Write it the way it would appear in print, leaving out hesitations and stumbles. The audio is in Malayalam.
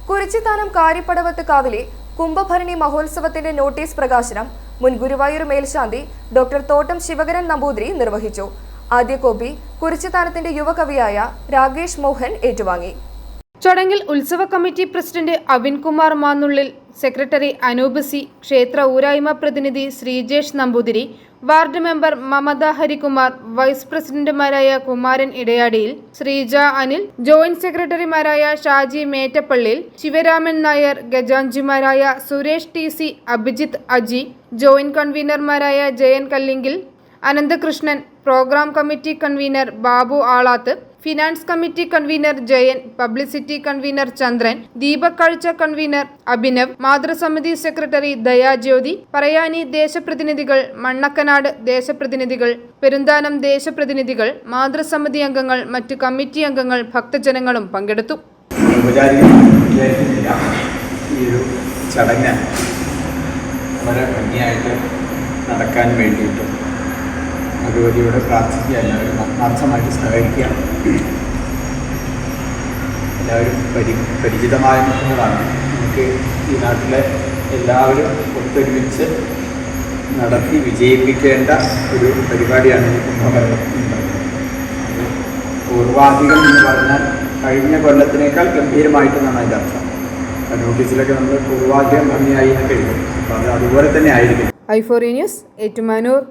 കുറിച്ചിത്താനം കാര്യപ്പടവത്ത് കാവിലെ കുംഭഭരണി മഹോത്സവത്തിന്റെ നോട്ടീസ് പ്രകാശനം മുൻ ഗുരുവായൂർ മേൽശാന്തി ഡോക്ടർ തോട്ടം ശിവകരൻ നമ്പൂതിരി നിർവഹിച്ചു. ആദ്യ കോപ്പി കുറിച്ചിത്താനത്തിന്റെ യുവകവിയായ രാകേഷ് മോഹൻ ഏറ്റുവാങ്ങി. ചടങ്ങിൽ ഉത്സവ committee president Avinkumar Mannullil, secretary Anoop C, ക്ഷേത്ര ഊരായ്മ പ്രതിനിധി Sreejesh Namboothiri, ward member Mamatha Harikumar, vice പ്രസിഡന്റുമാരായ കുമാരൻ ഇടയാടിയിൽ, ശ്രീജ അനിൽ, ജോയിന്റ് സെക്രട്ടറിമാരായ ഷാജി മേറ്റപ്പള്ളിയിൽ, ശിവരാമൻ നായർ, ഖജാൻജിമാരായ Suresh T C, Abhijith Aji, joint കൺവീനർമാരായ Jayan Kallingil, Ananthakrishnan, programme committee convener Babu Alath, finance committee convener Jayan, publicity convener Chandran, ദീപക്കാഴ്ച കൺവീനർ അഭിനവ്, മാതൃസമിതി സെക്രട്ടറി ദയാജ്യോതി, പറയാനി ദേശപ്രതിനിധികൾ, മണ്ണക്കനാട് ദേശപ്രതിനിധികൾ, പെരുന്താനം ദേശപ്രതിനിധികൾ, മാതൃസമിതി അംഗങ്ങൾ, മറ്റ് കമ്മിറ്റി അംഗങ്ങൾ, ഭക്തജനങ്ങളും പങ്കെടുത്തു. ചടങ്ങ് വളരെ ഭംഗിയായിട്ട് നടക്കാൻ വേണ്ടിയിട്ട് ഭഗവതിയോട് പ്രാർത്ഥിക്കുക, എല്ലാവരും ആത്മാർത്ഥമായിട്ട് സഹകരിക്കുക. എല്ലാവരും പരിചിതമായ മുഖങ്ങളാണ്. നമുക്ക് ഈ നാട്ടിലെ എല്ലാവരും ഒത്തൊരുമിച്ച് നടത്തി വിജയിപ്പിക്കേണ്ട ഒരു പരിപാടിയാണ് ഈ കുംഭഭരണം എന്നുള്ളത്. അത് പൂർവാധികം എന്ന് പറഞ്ഞാൽ കഴിഞ്ഞ കൊല്ലത്തിനേക്കാൾ ഗംഭീരമായിട്ടെന്നാണ് അതിൻ്റെ അർത്ഥം. നോട്ടീസിലൊക്കെ നമ്മൾ പൂർവാധികം ഭംഗിയായി എന്ന് കഴിയും. അപ്പോൾ അത് അതുപോലെ തന്നെ ആയിരിക്കും. i4 news, Ettumanoor.